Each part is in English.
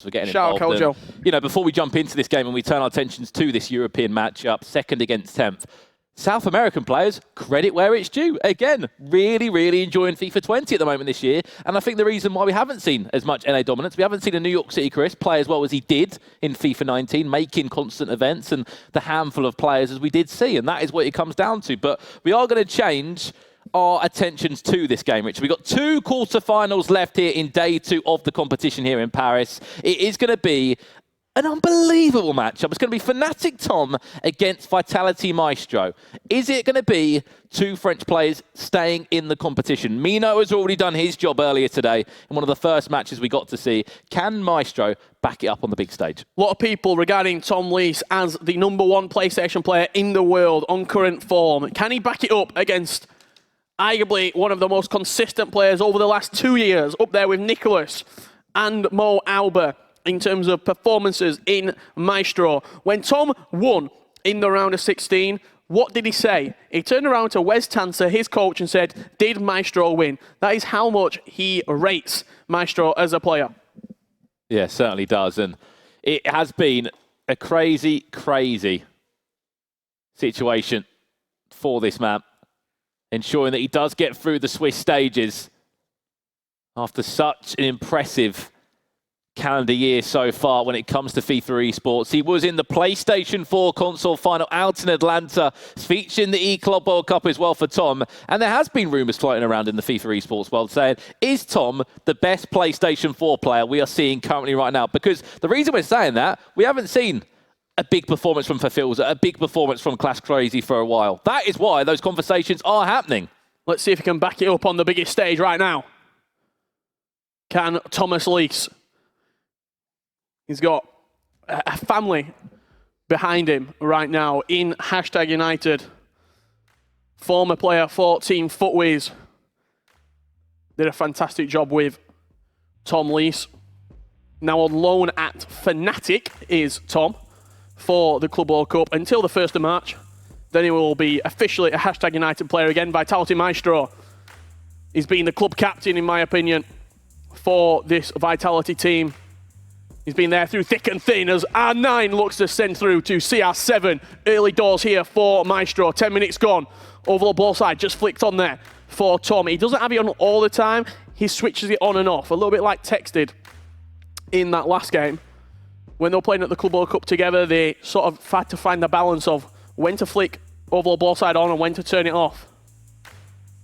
for getting Shout out, involved. You know, before we jump into this game and we turn our attentions to this European matchup, second against 10th, South American players, credit where it's due. Again, really enjoying FIFA 20 at the moment this year. And I think the reason why we haven't seen as much NA dominance, we haven't seen a New York City Chris play as well as he did in FIFA 19, making constant events and the handful of players as we did see. And that is what it comes down to. But we are going to change our attentions to this game, Richard. We've got 2 quarterfinals left here in day 2 of the competition here in Paris. It is going to be an unbelievable matchup. It's going to be Fnatic Tom against Vitality Maestro. Is it going to be 2 French players staying in the competition? Mino has already done his job earlier today in one of the first matches we got to see. Can Maestro back it up on the big stage? A lot of people regarding Tom Lees as the #1 PlayStation player in the world on current form. Can he back it up against arguably one of the most consistent players over the last 2 years, up there with Nicholas and Mo Alba in terms of performances in Maestro? When Tom won in the round of 16, what did he say? He turned around to Wes Tanser, his coach, and said, did Maestro win? That is how much he rates Maestro as a player. Yeah, certainly does. And it has been a crazy situation for this man, ensuring that he does get through the Swiss stages after such an impressive calendar year so far when it comes to FIFA esports. He was in the PlayStation 4 console final out in Atlanta, featuring the E-Club World Cup as well for Tom. And there has been rumours floating around in the FIFA esports world saying, is Tom the best PlayStation 4 player we are seeing currently right now? Because the reason we're saying that, we haven't seen a big performance from Fafilza, a big performance from Clash Crazy for a while. That is why those conversations are happening. Let's see if he can back it up on the biggest stage right now. Can Thomas Lees? He's got a family behind him right now in #United. Former player for Team Footways. Did a fantastic job with Tom Lees. Now on loan at Fnatic is Tom for the Club World Cup until the 1st of March. Then he will be officially a #United player again. Vitality Maestro. He's been the club captain, in my opinion, for this Vitality team. He's been there through thick and thin as R9 looks to send through to CR7. Early doors here for Maestro. 10 minutes gone. Over the ball side, just flicked on there for Tom. He doesn't have it on all the time. He switches it on and off, a little bit like Tex did in that last game. When they were playing at the Club World Cup together, they sort of had to find the balance of when to flick over the ball side on and when to turn it off.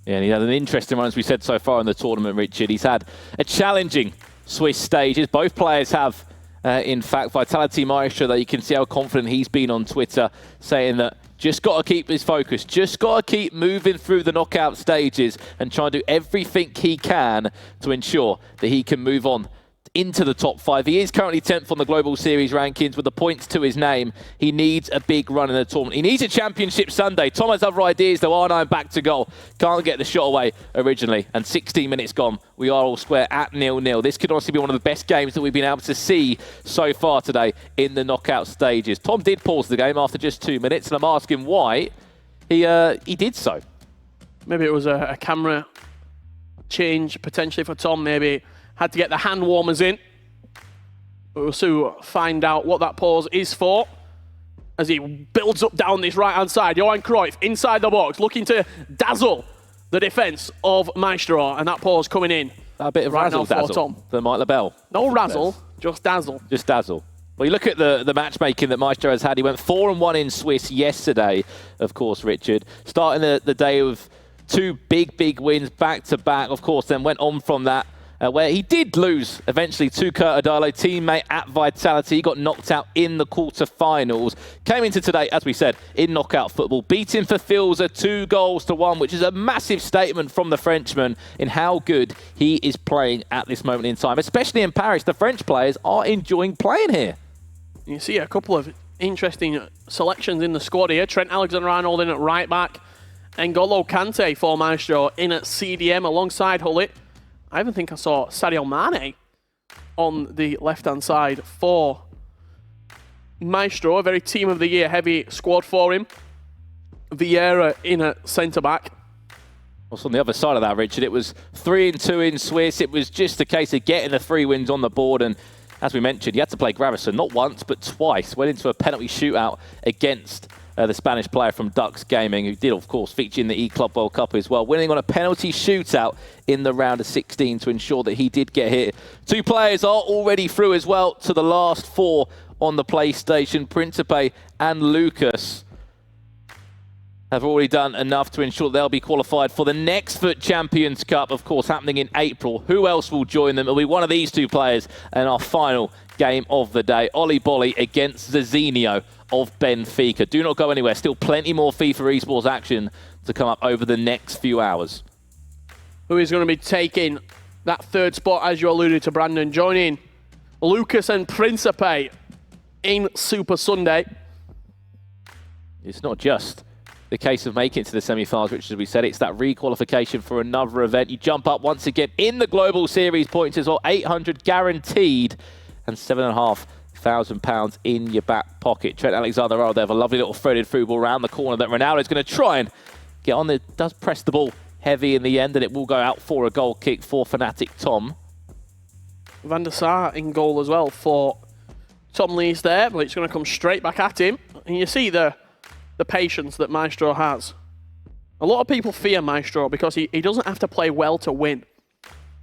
Yeah, and he had an interesting run, as we said so far in the tournament, Richard. He's had a challenging Swiss stages. Both players have, in fact, Vitality Maestro, that you can see how confident he's been on Twitter, saying that just got to keep his focus, just got to keep moving through the knockout stages and try and do everything he can to ensure that he can move on into the top 5. He is currently 10th on the Global Series rankings with the points to his name. He needs a big run in the tournament. He needs a championship Sunday. Tom has other ideas, though. R9 back to goal. Can't get the shot away originally. And 16 minutes gone. We are all square at 0-0. This could honestly be one of the best games that we've been able to see so far today in the knockout stages. Tom did pause the game after just 2 minutes, and I'm asking why he did so. Maybe it was a camera change potentially for Tom. Maybe had to get the hand warmers in. We'll soon find out what that pause is for as he builds up down this right-hand side. Johan Cruyff inside the box, looking to dazzle the defence of Maestro, and that pause coming in. A bit of right razzle now for dazzle Tom. for Mike LaBelle. No razzle, just dazzle. Just dazzle. Well, you look at the matchmaking that Maestro has had. He went 4-1 in Swiss yesterday, of course, Richard. Starting the day with 2 big wins back-to-back, of course, then went on from that, where he did lose eventually to Kurt Adalo, teammate at Vitality. He got knocked out in the quarterfinals. Came into today, as we said, in knockout football, beating Fafilza 2-1, which is a massive statement from the Frenchman in how good he is playing at this moment in time. Especially in Paris, the French players are enjoying playing here. You see a couple of interesting selections in the squad here. Trent Alexander-Arnold in at right back. N'Golo Kante for Maestro in at CDM alongside Hullet. I even think I saw Sadio Mane on the left-hand side for Maestro. A very team of the year heavy squad for him. Vieira in at centre-back. Also on the other side of that, Richard, it was 3-2 in Swiss. It was just a case of getting the 3 wins on the board, and as we mentioned, he had to play Gravison not once, but twice. Went into a penalty shootout against the Spanish player from Dux Gaming, who did, of course, feature in the E-Club World Cup as well, winning on a penalty shootout in the round of 16 to ensure that he did get hit. 2 players are already through as well to the last 4 on the PlayStation. Principe and Lucas have already done enough to ensure they'll be qualified for the next FUT Champions Cup, of course, happening in April. Who else will join them? It'll be one of these 2 players in our final game of the day. Oli Bolly against Zizinho of Benfica. Do not go anywhere. Still plenty more FIFA esports action to come up over the next few hours. Who is going to be taking that 3rd spot, as you alluded to, Brandon? Joining Lucas and Principe in Super Sunday. It's not just the case of making it to the semi-finals, which, as we said, it's that re-qualification for another event. You jump up once again in the Global Series points as well. 800 guaranteed and £7,500 in your back pocket. Trent Alexander-Arnold, they have a lovely little threaded through ball around the corner that Ronaldo's going to try and get on there. Does press the ball heavy in the end, and it will go out for a goal kick for Fnatic Tom. Van der Sar in goal as well for Tom Lees there, but it's going to come straight back at him. And you see the patience that Maestro has. A lot of people fear Maestro because he doesn't have to play well to win.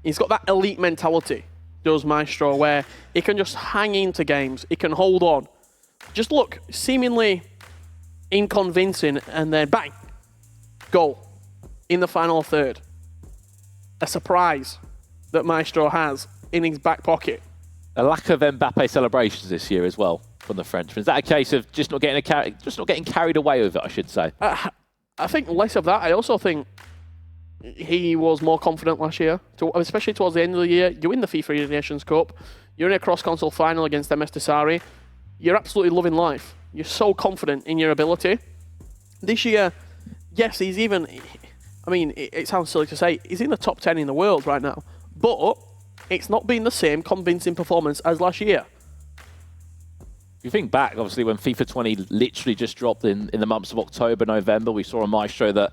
He's got that elite mentality, does Maestro, where he can just hang into games, he can hold on. Just look, seemingly unconvincing, and then bang, goal in the final third. A surprise that Maestro has in his back pocket. A lack of Mbappe celebrations this year as well from the Frenchman. Is that a case of just not getting carried away with it, I should say? I think less of that. I also think he was more confident last year, especially towards the end of the year. You win the FIFA Nations Cup. You're in a cross-console final against MS Desari. You're absolutely loving life. You're so confident in your ability. This year, yes, he's even... I mean, it sounds silly to say, he's in the top 10 in the world right now. But it's not been the same convincing performance as last year. If you think back, obviously, when FIFA 20 literally just dropped in the months of October, November, we saw a Maestro that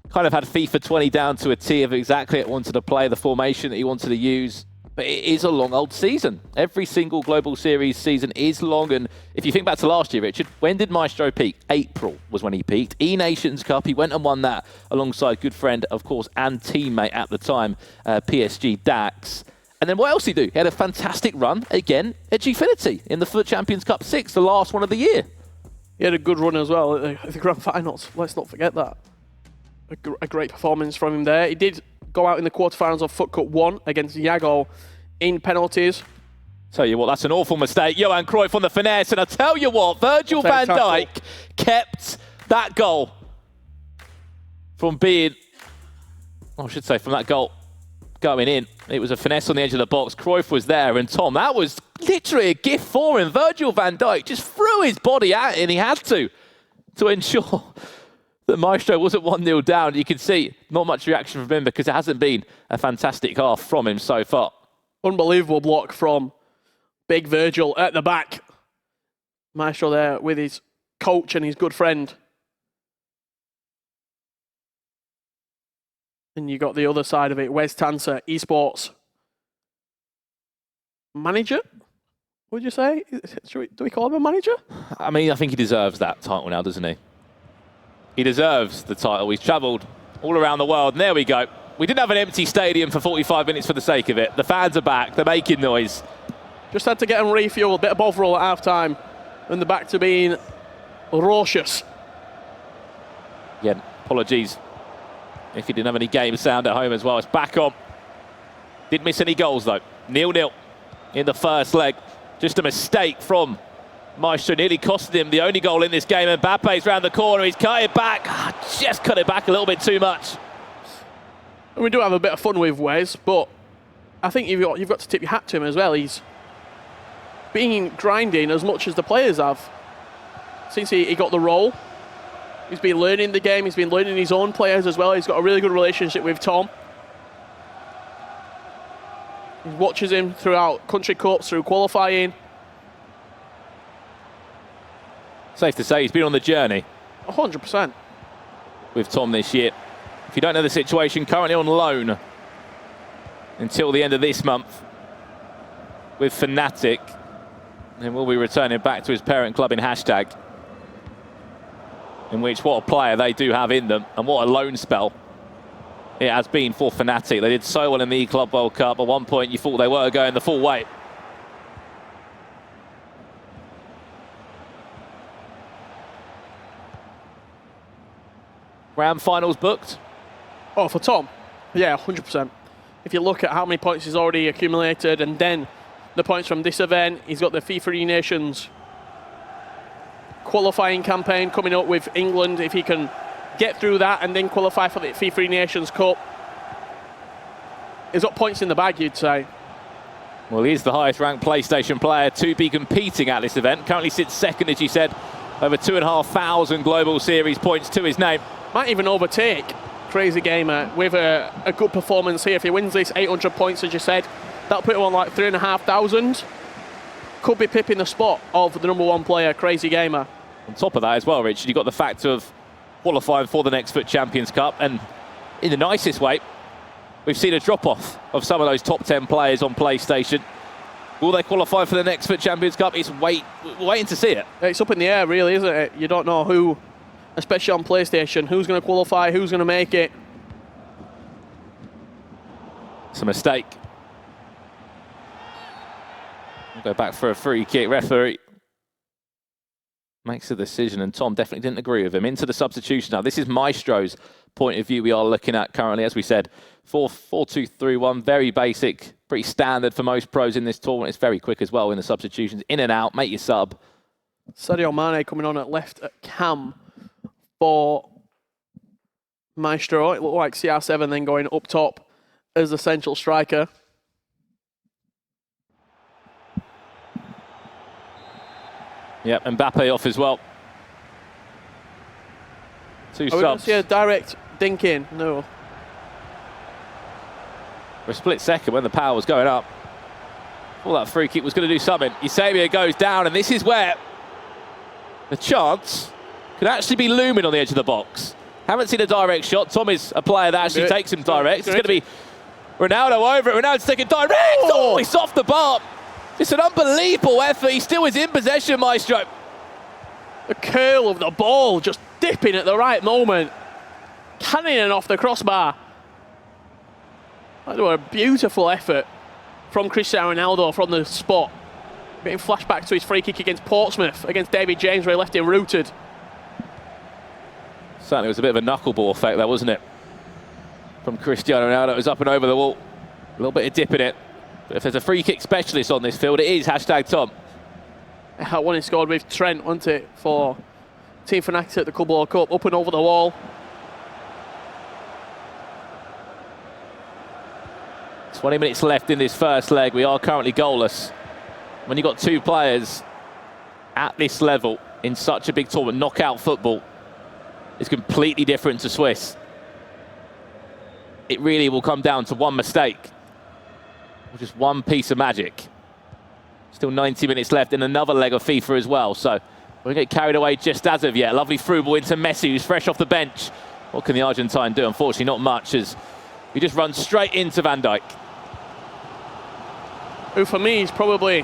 kind of had FIFA 20 down to a T of exactly it wanted to play, the formation that he wanted to use. But it is a long old season. Every single Global Series season is long. And if you think back to last year, Richard, when did Maestro peak? April was when he peaked. E-Nations Cup, he went and won that alongside good friend, of course, and teammate at the time, PSG Dax. And then what else did he do? He had a fantastic run, again, at Gfinity in the FUT Champions Cup 6, the last one of the year. He had a good run as well at the Grand Finals. Let's not forget that. A great performance from him there. He did go out in the quarterfinals of FUT Cup 1 against Iago in penalties. Tell you what, that's an awful mistake. Johan Cruyff on the finesse, and I tell you what, Virgil van Dijk kept that goal from being, I should say, from that goal going in. It was a finesse on the edge of the box. Cruyff was there, and Tom, that was literally a gift for him. Virgil van Dijk just threw his body at it, and he had to ensure that Maestro wasn't 1-0 down. You can see not much reaction from him because it hasn't been a fantastic half from him so far. Unbelievable block from Big Virgil at the back. Maestro there with his coach and his good friend. And you got the other side of it, Wes Tanser, esports manager, would you say? Do we call him a manager? I mean, I think he deserves that title now, doesn't he? He deserves the title. He's travelled all around the world, and there we go. We didn't have an empty stadium for 45 minutes for the sake of it. The fans are back. They're making noise. Just had to get them refueled. A bit of bovril at half-time, and they're back to being raucous. Again, apologies if you didn't have any game sound at home as well. It's back on. Didn't miss any goals, though. 0-0 in the first leg. Just a mistake from Maestro, nearly costed him the only goal in this game. Mbappe's round the corner. He's cut it back. Just cut it back a little bit too much. And we do have a bit of fun with Wes, but I think you've got to tip your hat to him as well. He's been grinding as much as the players have. Since he got the role, he's been learning the game. He's been learning his own players as well. He's got a really good relationship with Tom. He watches him throughout country cups, through qualifying. Safe to say he's been on the journey. 100%. With Tom this year. If you don't know the situation, currently on loan until the end of this month. with Fnatic, and will be returning back to his parent club in Hashtag, in which what a player they do have in them, and what a loan spell it has been for Fnatic. They did so well in the E-Club World Cup. At one point, you thought they were going the full weight. Grand finals booked? Oh, for Tom? Yeah, 100%. If you look at how many points he's already accumulated, and then the points from this event, he's got the FIFA Nations qualifying campaign coming up with England. If he can get through that and then qualify for the FIFA Nations Cup, he's got points in the bag, you'd say. Well, he's the highest ranked PlayStation player to be competing at this event. Currently sits second, as you said, over 2,500 Global Series points to his name. Might even overtake Crazy Gamer with a good performance here. If he wins this 800 points, as you said, that'll put him on like 3,500. Could be pipping the spot of the #1 player, Crazy Gamer. On top of that as well, Richard, you've got the fact of qualifying for the next FUT Champions Cup, and in the nicest way, we've seen a drop-off of some of those top 10 players on PlayStation. Will they qualify for the next FUT Champions Cup? It's waiting to see it. It's up in the air, really, isn't it? You don't know who, especially on PlayStation, who's going to qualify, who's going to make it. It's a mistake. We'll go back for a free kick. Referee makes a decision, and Tom definitely didn't agree with him. Into the substitution now. This is Maestro's point of view we are looking at currently. As we said, 4-2-3-1, very basic, pretty standard for most pros in this tournament. It's very quick as well in the substitutions. In and out, make your sub. Sadio Mane coming on at left at cam for Maestro. It looked like CR7 then going up top as the central striker. Yep, Mbappe off as well. Two Are we going to subs. see a direct dink in? No. For a split second when the power was going up, all that free kick was going to do something. Eusebio goes down, and this is where the chance could actually be looming on the edge of the box. Haven't seen a direct shot. Tom is a player that actually takes him direct. It's going to be Ronaldo over it. Ronaldo's taking direct. Oh, he's off the bar. It's an unbelievable effort. He still is in possession, Maestro. The curl of the ball just dipping at the right moment. Cannoning off the crossbar. That was a beautiful effort from Cristiano Ronaldo from the spot. Getting flashback to his free kick against Portsmouth, against David James, where he left him rooted. Certainly was a bit of a knuckleball effect there, wasn't it? From Cristiano Ronaldo. It was up and over the wall. A little bit of dip in it. But if there's a free kick specialist on this field, it is #Tom. That one he scored with Trent, wasn't it, for Team Fnatic at the Club World Cup, up and over the wall. 20 minutes left in this first leg. We are currently goalless. When you've got two players at this level in such a big tournament, knockout football is completely different to Swiss. It really will come down to one mistake, or just one piece of magic. Still 90 minutes left in another leg of FIFA as well, so we're going to get carried away just as of yet. Lovely through ball into Messi, who's fresh off the bench. What can the Argentine do? Unfortunately, not much, as he just runs straight into Van Dijk. Who for me is probably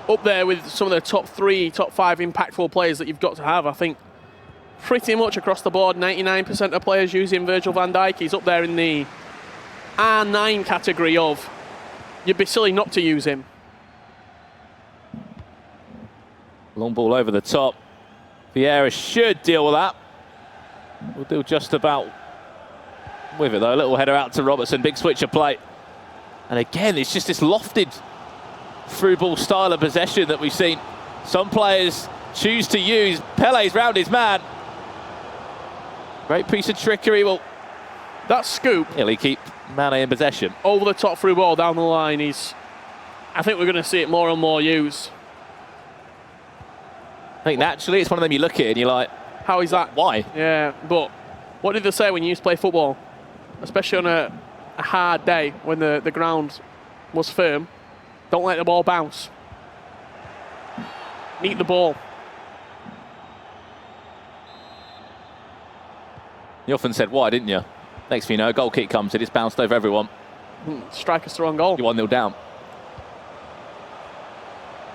up there with some of the top 3, top 5 impactful players that you've got to have. I think pretty much across the board, 99% of players using Virgil van Dijk. He's up there in the R9 category of you'd be silly not to use him. Long ball over the top. Vieira should deal with that. We'll do just about with it though. A little header out to Robertson, big switch of play. And again, it's just this lofted through ball style of possession that we've seen some players choose to use. Pele's round his man. Great piece of trickery. Well, that scoop. He'll keep Mane in possession. Over the top through ball down the line is, I think we're going to see it more and more used. I think naturally it's one of them you look at and you're like, how is that? Why? Yeah, but what did they say when you used to play football? Especially on a hard day when the ground was firm. Don't let the ball bounce. Meet the ball. You often said, why, didn't you? Next thing you know, a goal kick comes in, it's bounced over everyone. Striker's throw on goal. You're 1-0 down.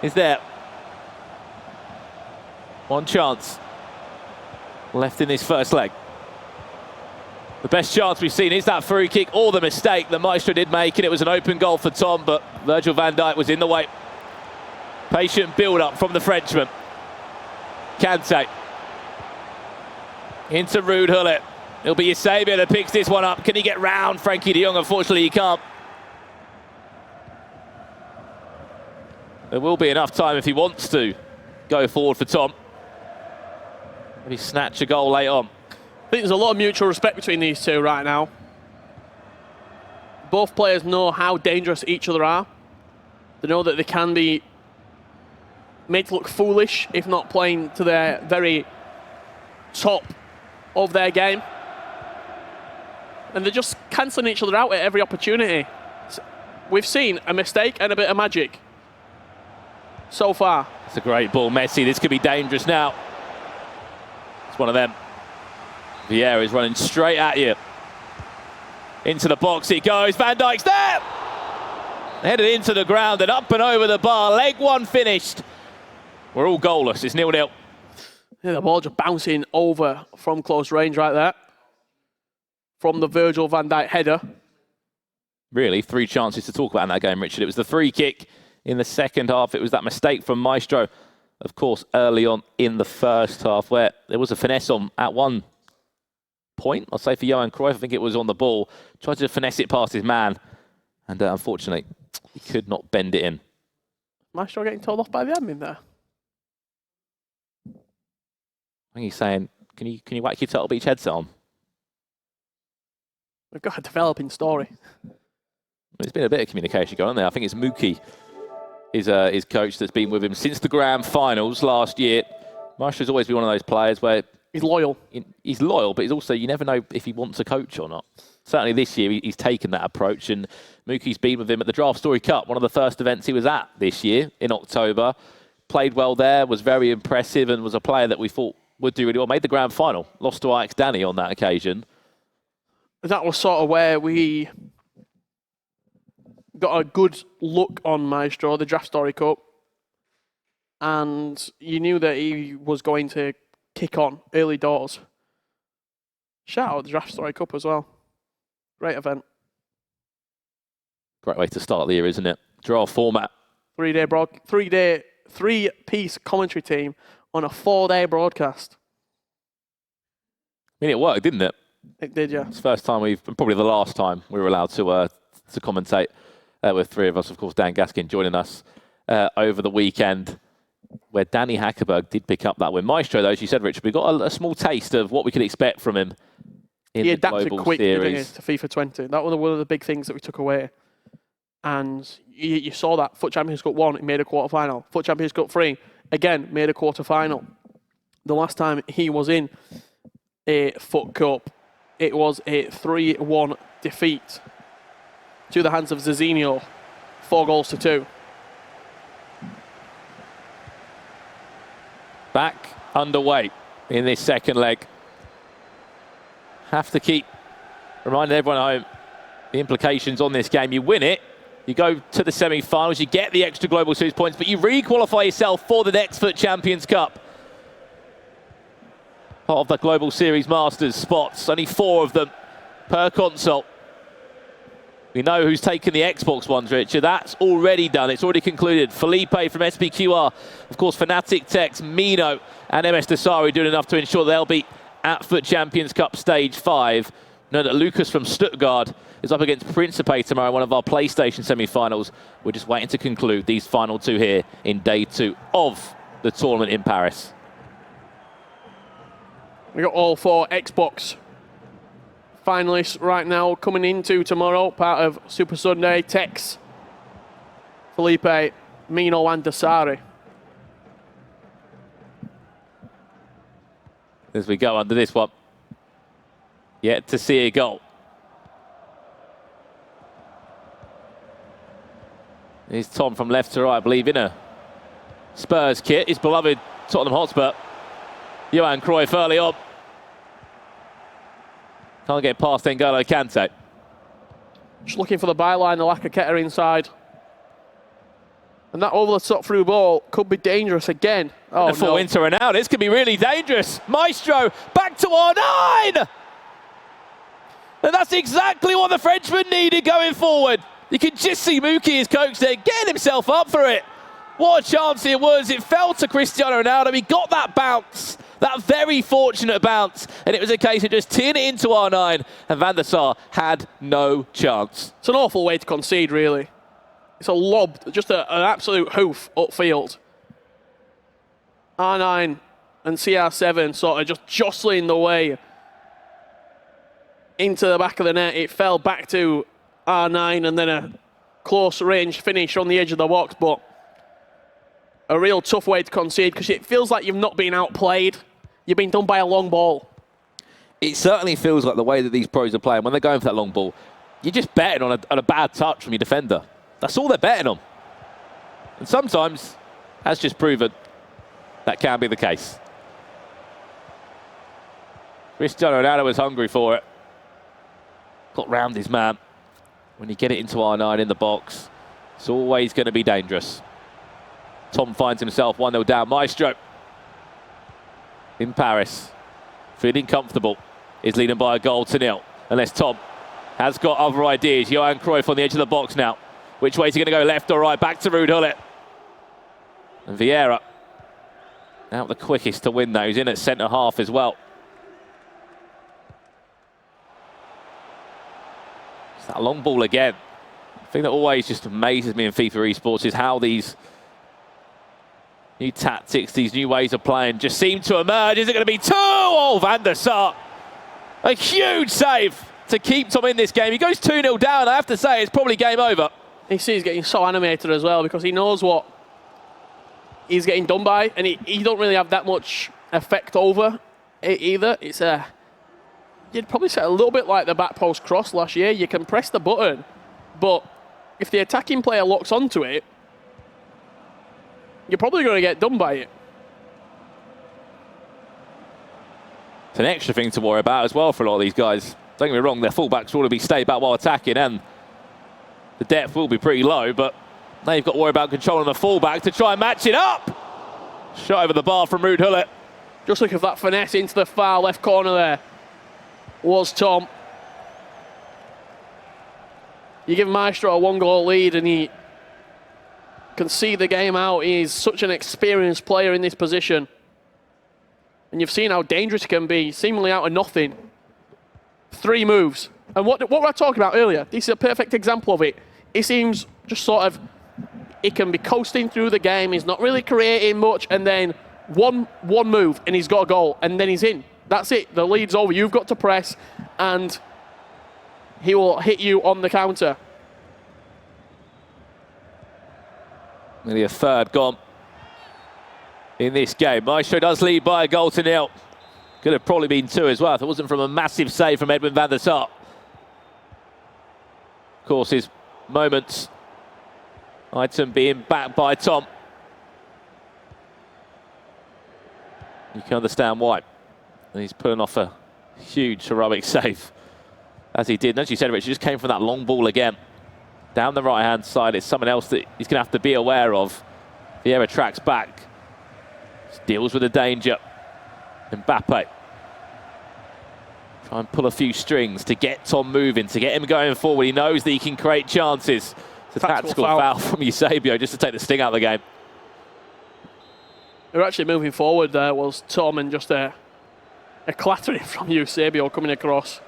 is there. One chance left in this first leg. The best chance we've seen is that free kick, or the mistake that Maestro did make, and it was an open goal for Tom, but Virgil van Dijk was in the way. Patient build-up from the Frenchman. Kante. Into Ruud Gullit. It'll be Eusebio that picks this one up. Can he get round Frankie de Jong? Unfortunately, he can't. There will be enough time if he wants to go forward for Tom. Maybe snatch a goal late on. I think there's a lot of mutual respect between these two right now. Both players know how dangerous each other are. They know that they can be made to look foolish if not playing to their very top of their game. And they're just cancelling each other out at every opportunity. We've seen a mistake and a bit of magic so far. It's a great ball, Messi. This could be dangerous now. It's one of them. Vieira is running straight at you. Into the box it goes. Van Dijk's there! Headed into the ground and up and over the bar. Leg one finished. We're all goalless. It's 0-0. Yeah, the ball just bouncing over from close range right there. From the Virgil van Dijk header. Really, 3 chances to talk about in that game, Richard. It was the free kick in the second half. It was that mistake from Maestro, of course, early on in the first half, where there was a finesse on at one point. I'll say for Johan Cruyff, I think it was on the ball. Tried to finesse it past his man, and unfortunately, he could not bend it in. Maestro getting told off by the admin there. I think he's saying, can you whack your Turtle Beach headset on? We've got a developing story. There's been a bit of communication going on there. I think it's Mookie, his coach, that's been with him since the grand finals last year. Maestro's always been one of those players where he's loyal. He's loyal, but he's also, you never know if he wants to coach or not. Certainly this year, he's taken that approach, and Mookie's been with him at the Draft Story Cup, one of the first events he was at this year in October. Played well there, was very impressive, and was a player that we thought would do really well. Made the grand final, lost to Ajax Danny on that occasion. That was sort of where we got a good look on Maestro, the Draft Story Cup. And you knew that he was going to kick on early doors. Shout out the Draft Story Cup as well. Great event. Great way to start the year, isn't it? Draw format. 3-piece commentary team on a 4-day broadcast. I mean, it worked, didn't it? It did, yeah. It's the first time probably the last time we were allowed to commentate with 3 of us. Of course, Dan Gaskin joining us over the weekend, where Danny Hackerberg did pick up that win. Maestro, though, as you said, Richard, we got a small taste of what we could expect from him in the global series. He adapted quick, didn't he, to FIFA 20. That was one of the big things that we took away. And you saw that. FUT Champions Cup 1, it made a quarter-final. FUT Champions Cup 3, again, made a quarter-final. The last time he was in a FUT Cup, it was a 3-1 defeat to the hands of Zizinho, 4-2. Back underway in this second leg. Have to keep reminding everyone at home the implications on this game. You win it, you go to the semi-finals, you get the extra Global Series points, but you re-qualify yourself for the next FUT Champions Cup. Part of the Global Series Masters spots, only 4 of them per console. We know who's taken the Xbox ones, Richard. That's already done. It's already concluded. Felipe from SPQR, of course, Fnatic, Tex, Mino, and MS Dasari doing enough to ensure they'll be at FUT Champions Cup Stage 5. Know that Lucas from Stuttgart is up against Principe tomorrow, one of our PlayStation semi-finals. We're just waiting to conclude these final 2 here in day 2 of the tournament in Paris. We got all 4 Xbox finalists right now coming into tomorrow, part of Super Sunday. Tex, Felipe, Mino and Dasari. As we go under this one, yet to see a goal. Here's Tom from left to right, I believe, in a Spurs kit. His beloved Tottenham Hotspur. Johan Cruyff early on. Can't get past N'Golo Kante. Just looking for the byline, the Lacazette inside. And that over-the-top through ball could be dangerous again. Oh, and for no. Winter and now, this could be really dangerous. Maestro, back to R9! And that's exactly what the Frenchman needed going forward. You can just see Mookie, his coach there, getting himself up for it. What a chance it was. It fell to Cristiano Ronaldo. He got that bounce, that very fortunate bounce, and it was a case of just teeing it into R9, and Van der Sar had no chance. It's an awful way to concede, really. It's a lob, just an absolute hoof upfield. R9 and CR7 sort of just jostling the way into the back of the net. It fell back to R9 and then a close range finish on the edge of the box, but a real tough way to concede because it feels like you've not been outplayed. You've been done by a long ball. It certainly feels like the way that these pros are playing, when they're going for that long ball, you're just betting on a bad touch from your defender. That's all they're betting on. And sometimes, as just proven, that can be the case. Cristiano Ronaldo was hungry for it. Got round his man. When you get it into R9 in the box, it's always going to be dangerous. Tom finds himself 1-0 down. Maestro in Paris, feeling comfortable, is leading by a goal to 0. Unless Tom has got other ideas. Johan Cruyff on the edge of the box now. Which way is he going to go, left or right? Back to Ruud Gullit. And Vieira, out the quickest to win though. He's in at centre half as well. It's that long ball again. The thing that always just amazes me in FIFA esports is how these new tactics, these new ways of playing just seem to emerge. Is it going to be 2? Oh, Van der Sar. A huge save to keep Tom in this game. He goes 2-0 down. I have to say, it's probably game over. You see he's getting so animated as well because he knows what he's getting done by, and he don't really have that much effect over it either. It's you'd probably say a little bit like the back post cross last year. You can press the button, but if the attacking player locks onto it, you're probably going to get done by it. It's an extra thing to worry about as well for a lot of these guys. Don't get me wrong, their fullbacks will all be stay back while attacking, and the depth will be pretty low, but now you've got to worry about controlling the fullback to try and match it up. Shot over the bar from Ruud Gullit. Just look at that finesse into the far left corner there. Was Tom. You give Maestro a 1-goal lead and he can see the game out. He's such an experienced player in this position. And you've seen how dangerous he can be, seemingly out of nothing. 3 moves. And what we were talking about earlier, this is a perfect example of it. He seems just sort of, he can be coasting through the game. He's not really creating much. And then one move and he's got a goal. And then he's in. That's it. The lead's over. You've got to press and he will hit you on the counter. Nearly a third gone in this game. Maestro does lead by a goal to 0. Could have probably been 2 as well if it wasn't from a massive save from Edwin van der Sar. Of course, his moments. Item being backed by Tom. You can understand why. And he's pulling off a huge heroic save, as he did. And as you said, Rich, he just came from that long ball again. Down the right-hand side, it's someone else that he's going to have to be aware of. Vieira tracks back. Deals with the danger. Mbappe. Try and pull a few strings to get Tom moving, to get him going forward. He knows that he can create chances. It's a tactical foul from Eusebio just to take the sting out of the game. They're actually moving forward there was Tom, and just a clattering from Eusebio coming across.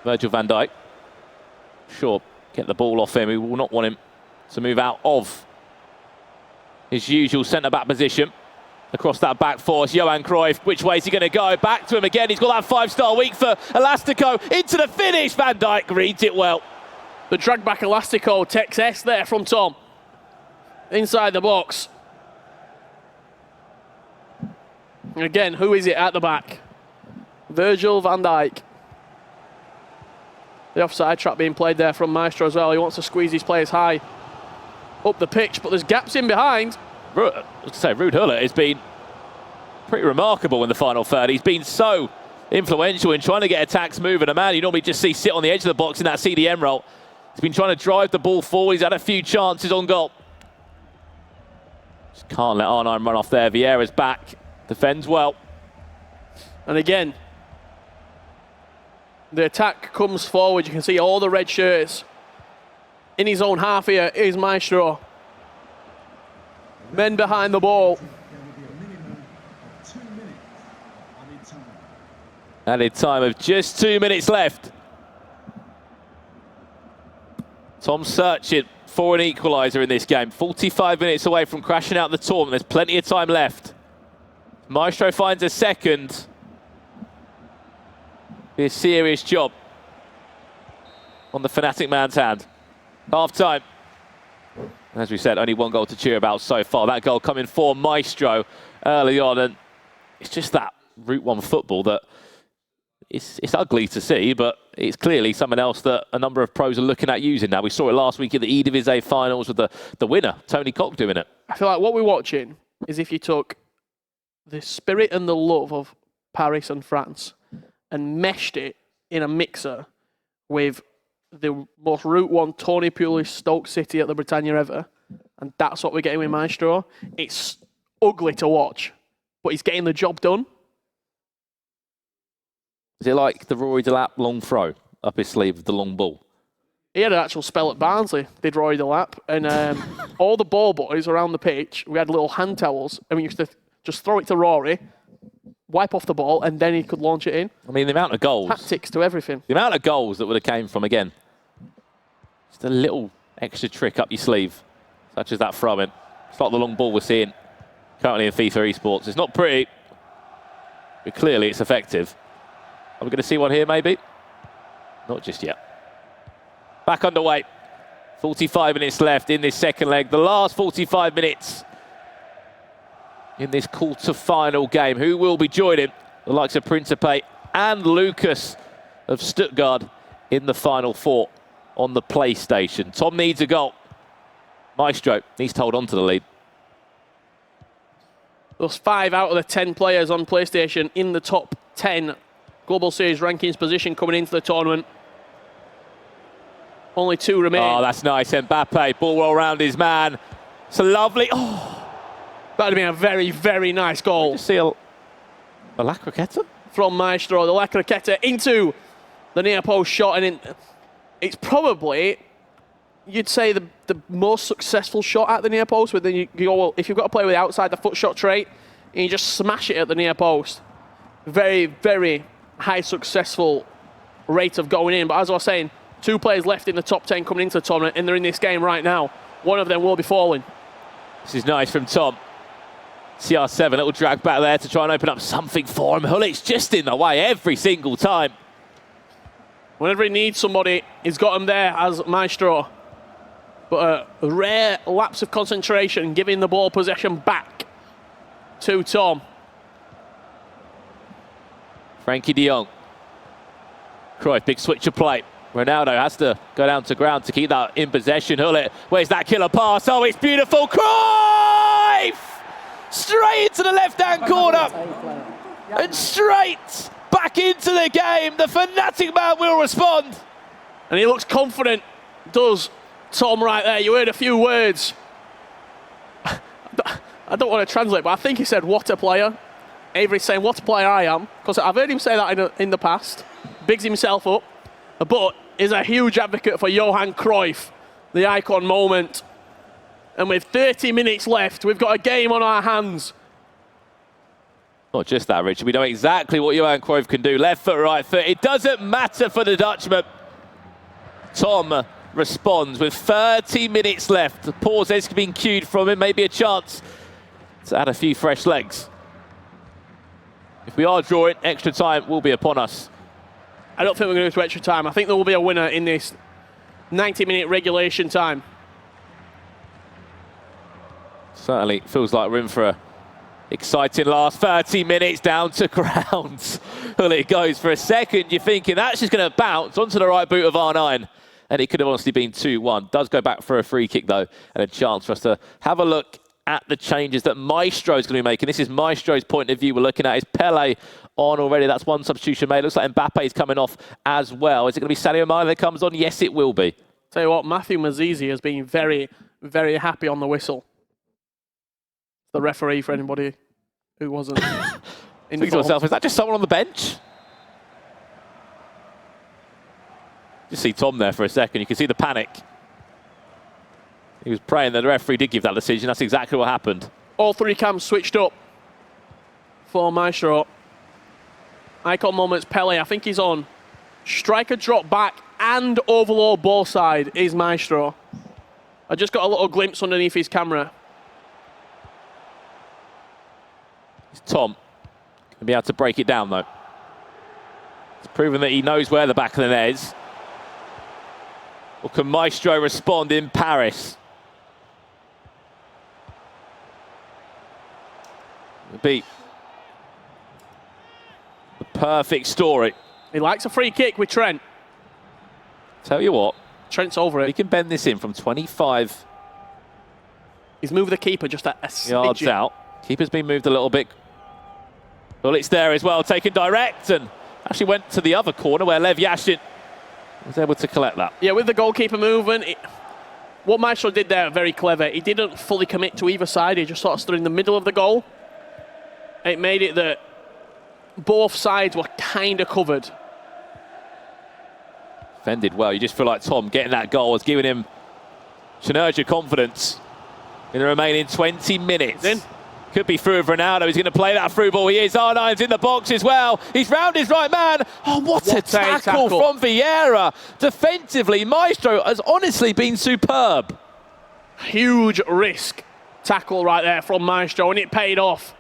Virgil van Dijk. Sure, get the ball off him. We will not want him to move out of his usual centre-back position. Across that back four, Johan Cruyff. Which way is he going to go? Back to him again. He's got that 5-star week for Elastico. Into the finish. Van Dijk reads it well. The drag back Elastico takes S there from Tom. Inside the box. Again, who is it at the back? Virgil van Dijk. The offside trap being played there from Maestro as well. He wants to squeeze his players high up the pitch, but there's gaps in behind. Ruud Gullit has been pretty remarkable in the final third. He's been so influential in trying to get attacks moving. A man you normally just see sit on the edge of the box in that CDM role. He's He's been trying to drive the ball forward. He's had a few chances on goal. Just can't let R9 run off there. Vieira's back. Defends well. And again, the attack comes forward. You can see all the red shirts. In his own half here is Maestro. Men behind the ball. Added time of just 2 minutes left. Tom searching for an equaliser in this game. 45 minutes away from crashing out the tournament. There's plenty of time left. Maestro finds a second. Be a serious job on the Fnatic man's hand. Half time. As we said, only one goal to cheer about so far. That goal coming for Maestro early on, and it's just that Route 1 football that it's ugly to see, but it's clearly something else that a number of pros are looking at using now. We saw it last week at the Eredivisie finals with the winner, Tony Cock, doing it. I feel like what we're watching is if you took the spirit and the love of Paris and France and meshed it in a mixer with the most Route 1 Tony Pulis Stoke City at the Britannia ever, and that's what we're getting with Maestro. It's ugly to watch, but he's getting the job done. Is it like the Rory Delap long throw up his sleeve with the long ball? He had an actual spell at Barnsley, did Rory Delap, and all the ball boys around the pitch, we had little hand towels, and we used to just throw it to Rory, wipe off the ball, and then he could launch it in. I mean, the amount of goals. Tactics to everything. The amount of goals that would have came from, again, just a little extra trick up your sleeve, such as that throw-in. It's like the long ball we're seeing currently in FIFA esports. It's not pretty, but clearly it's effective. Are we going to see one here, maybe? Not just yet. Back underway. 45 minutes left in this second leg. The last 45 minutes in this quarter-final game. Who will be joining the likes of Principe and Lucas of Stuttgart in the final four on the PlayStation? Tom needs a goal. Maestro needs to hold on to the lead. Those 5 out of the 10 players on PlayStation in the top 10 Global Series rankings position coming into the tournament. Only 2 remain. Oh, that's nice. Mbappe, ball well around his man. It's a lovely... Oh, that would have been a very, very nice goal. Just see a La Croqueta? From Maestro, the La Croqueta into the near post shot, and it's probably, you'd say, the most successful shot at the near post. But then you go, well, if you've got to play with the outside the foot shot trait, and you just smash it at the near post. Very, very high successful rate of going in. But as I was saying, 2 players left in the top 10 coming into the tournament, and they're in this game right now. One of them will be falling. This is nice from Tom. CR7, little drag back there to try and open up something for him. Hullick's just in the way every single time. Whenever he needs somebody, he's got him there as Maestro. But a rare lapse of concentration, giving the ball possession back to Tom. Frankie de Jong. Cruyff, big switch of play. Ronaldo has to go down to ground to keep that in possession. Hullick, where's that killer pass? Oh, it's beautiful. Cruyff! Straight into the left-hand corner. And straight back into the game. The Fnatic man will respond. And he looks confident, does Tom right there. You heard a few words. I don't want to translate, but I think he said, what a player. Avery's saying, what a player I am. Because I've heard him say that in the past. Bigs himself up. But is a huge advocate for Johan Cruyff, the icon moment. And with 30 minutes left, we've got a game on our hands. Not just that, Richard. We know exactly what Johan Cruyff can do. Left foot, right foot. It doesn't matter for the Dutchman. Tom responds with 30 minutes left. The pause has been cued from him. Maybe a chance to add a few fresh legs. If we are drawing, extra time will be upon us. I don't think we're going to go to extra time. I think there will be a winner in this 90-minute regulation time. Certainly feels like room for a exciting last 30 minutes down to ground. Well, it goes for a second. You're thinking that's just going to bounce onto the right boot of R9. And it could have honestly been 2-1. Does go back for a free kick, though, and a chance for us to have a look at the changes that Maestro is going to be making. This is Maestro's point of view. We're looking at is Pele on already. That's one substitution made. Looks like Mbappe is coming off as well. Is it going to be Sadio Mane that comes on? Yes, it will be. Tell you what, Matthew Mazizi has been very, very happy on the whistle. The referee, for anybody who wasn't Thinking to myself, is that just someone on the bench? Just see Tom there for a second. You can see the panic. He was praying that the referee did give that decision. That's exactly what happened. All three cams switched up for Maestro. Icon moments, Pele, I think he's on. Striker drop back and overload ball side is Maestro. I just got a little glimpse underneath his camera. It's Tom. Gonna be able to break it down though. It's proven that he knows where the back of the net is. Or can Maestro respond in Paris? It'll be the perfect story. He likes a free kick with Trent. Tell you what, Trent's over it. he can bend this in from 25 He's moved the keeper just a yards smidgen. out. Keeper's been moved a little bit. Well, it's there as well, taken direct, and actually went to the other corner where Lev Yashin was able to collect that. Yeah, with the goalkeeper movement, what Maestro did there, very clever. He didn't fully commit to either side. He just sort of stood in the middle of the goal. It made it that both sides were kind of covered. Defended well. You just feel like Tom getting that goal was giving him Synergia confidence in the remaining 20 minutes. In. Could be through with Ronaldo. He's going to play that through ball. He is. R9's in the box as well. He's round his right man. Oh, what a tackle from Vieira. Defensively, Maestro has honestly been superb. Huge risk tackle right there from Maestro, and it paid off.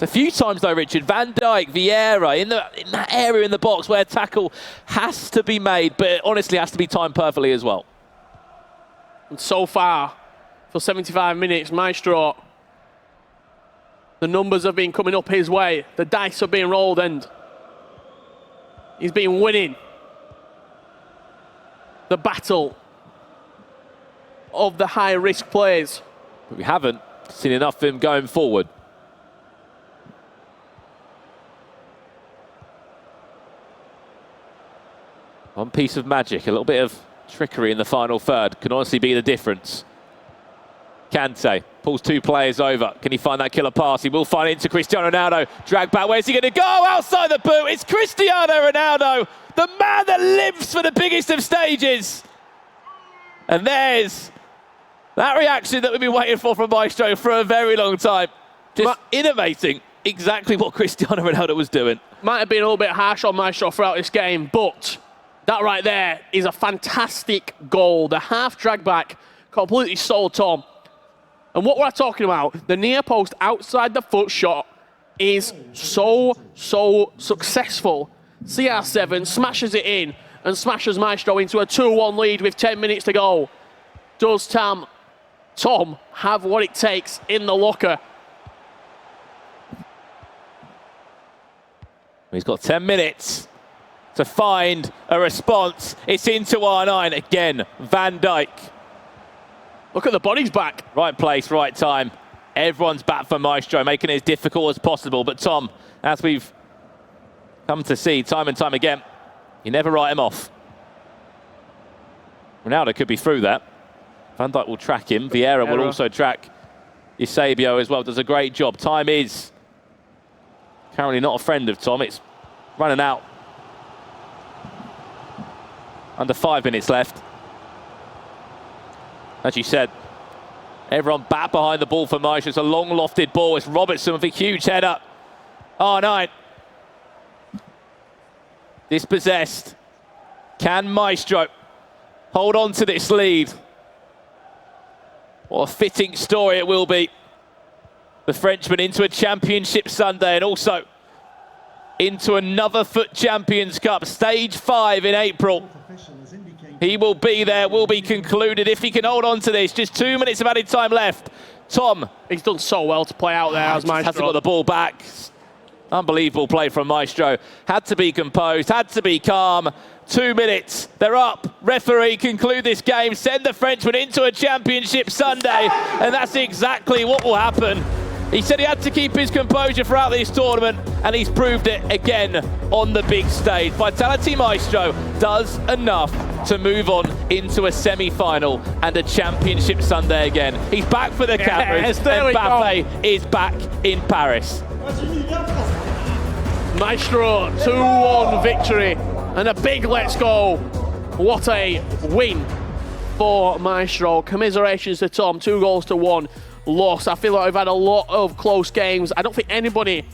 A few times though, Richard, Van Dijk, Vieira, in that area in the box where tackle has to be made, but it honestly has to be timed perfectly as well. And so far, for 75 minutes, Maestro, the numbers have been coming up his way. The dice have been rolled, and he's been winning the battle of the high-risk plays. But we haven't seen enough of him going forward. One piece of magic, a little bit of trickery in the final third can honestly be the difference. Kante pulls two players over. Can he find that killer pass? He will find it into Cristiano Ronaldo. Drag back. Where's he going to go? Outside the boot. It's Cristiano Ronaldo, the man that lives for the biggest of stages. And there's that reaction that we've been waiting for from Maestro for a very long time. Just innovating exactly what Cristiano Ronaldo was doing. Might have been a little bit harsh on Maestro throughout this game, but that right there is a fantastic goal. The half drag back completely sold Tom. And what we're talking about, the near post outside the foot shot is so successful. CR7 smashes it in and smashes Maestro into a 2-1 lead with 10 minutes to go. Does Tom have what it takes in the locker? He's got 10 minutes to find a response. It's into R9 again. Van Dijk. Look at the bodies back. Right place, right time. Everyone's back for Maestro, making it as difficult as possible. But Tom, as we've come to see time and time again, you never write him off. Ronaldo could be through that. Van Dijk will track him. Vieira will also track Eusebio as well. Does a great job. Time is currently not a friend of Tom. It's running out. Under 5 minutes left. As you said, everyone back behind the ball for Maestro. It's a long lofted ball. It's Robertson with a huge header. R9. Dispossessed. Can Maestro hold on to this lead? What a fitting story it will be. The Frenchman into a championship Sunday and also into another Foot Champions Cup, stage 5 in April. He will be there, will be concluded if he can hold on to this. Just 2 minutes of added time left. Tom. He's done so well to play out there as Maestro. Hasn't got the ball back. Unbelievable play from Maestro. Had to be composed, had to be calm. 2 minutes, they're up. Referee conclude this game, send the Frenchman into a championship Sunday, and that's exactly what will happen. He said he had to keep his composure throughout this tournament, and he's proved it again on the big stage. Vitality Maestro does enough to move on into a semi-final and a championship Sunday again. He's back for the cameras, and Mbappe is back in Paris. Maestro, 2-1 victory, and a big let's go. What a win for Maestro. Commiserations to Tom, 2-1 loss. I feel like we've had a lot of close games. I don't think anybody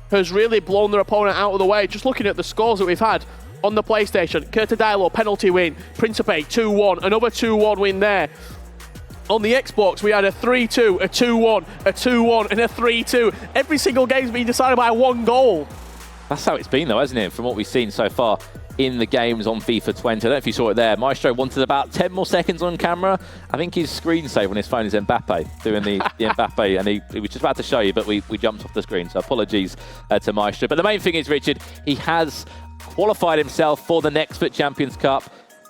has really blown their opponent out of the way. Just looking at the scores that we've had on the PlayStation. Curtadilo, penalty win. Principe, 2-1. Another 2-1 win there. On the Xbox, we had a 3-2, a 2-1, a 2-1, and a 3-2. Every single game's been decided by 1 goal. That's how it's been, though, hasn't it, from what we've seen so far in the games on FIFA 20. I don't know if you saw it there. Maestro wanted about 10 more seconds on camera. I think his screensaver on his phone is Mbappe, doing the Mbappe, and he was just about to show you, but we jumped off the screen, so apologies to Maestro. But the main thing is, Richard, he has qualified himself for the next FUT Champions Cup.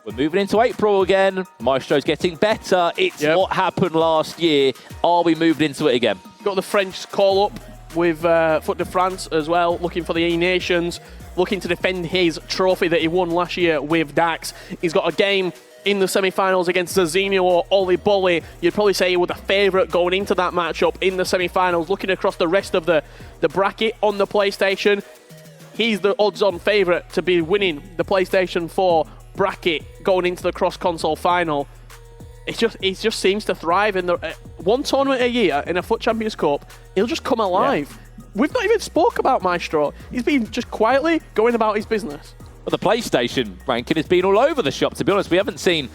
We're moving into April again. Maestro's getting better. It's what happened last year. Are we moved into it again? Got the French call-up with FUT de France as well, looking for the E-Nations, looking to defend his trophy that he won last year with Dax. He's got a game in the semi-finals against Zazinho or Oli Bolly. You'd probably say he was the favourite going into that matchup in the semi-finals. Looking across the rest of the bracket on the PlayStation, he's the odds-on favourite to be winning the PlayStation 4 bracket going into the cross-console final. It just seems to thrive in the one tournament a year in a FUT Champions Cup. He'll just come alive. Yeah. We've not even spoke about Maestro. He's been just quietly going about his business. Well, the PlayStation ranking has been all over the shop, to be honest. We haven't seen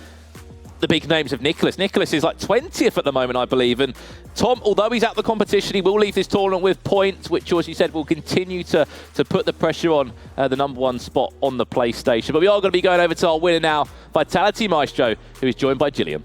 the big names of Nicholas. Nicholas is like 20th at the moment, I believe. And Tom, although he's out the competition, he will leave this tournament with points, which, as you said, will continue to put the pressure on the #1 spot on the PlayStation. But we are going to be going over to our winner now, Vitality Maestro, who is joined by Gillian.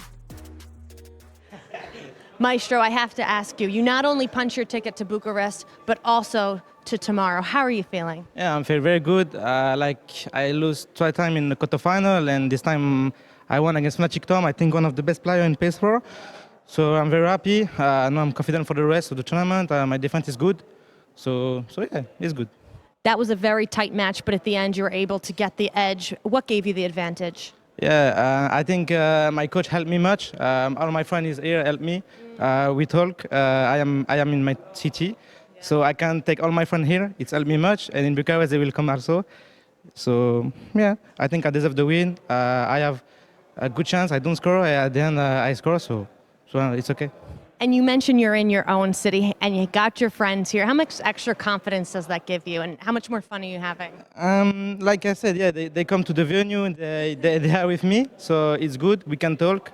Maestro, I have to ask you, you not only punch your ticket to Bucharest, but also to tomorrow. How are you feeling? Yeah, I'm feeling very good. I lose twice time in the quarterfinal, and this time I won against Fnatic Tom, I think one of the best players in PS4. So I'm very happy. Now I'm confident for the rest of the tournament. My defense is good. So yeah, it's good. That was a very tight match, but at the end you were able to get the edge. What gave you the advantage? Yeah, I think my coach helped me much. All my friends here helped me. We talk. I am in my city, so I can take all my friends here. It's helped me much, and in Bucharest they will come also. So yeah, I think I deserve the win. I have a good chance. I don't score. At the end, I score. So it's okay. And you mentioned you're in your own city and you got your friends here. How much extra confidence does that give you, and how much more fun are you having? Like I said, yeah, they come to the venue and they are with me, so it's good. We can talk,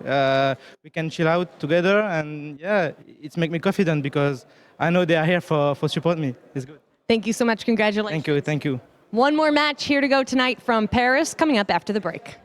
we can chill out together, and yeah, it's make me confident because I know they are here for support me. It's good. Thank you so much. Congratulations. Thank you. One more match here to go tonight from Paris, coming up after the break.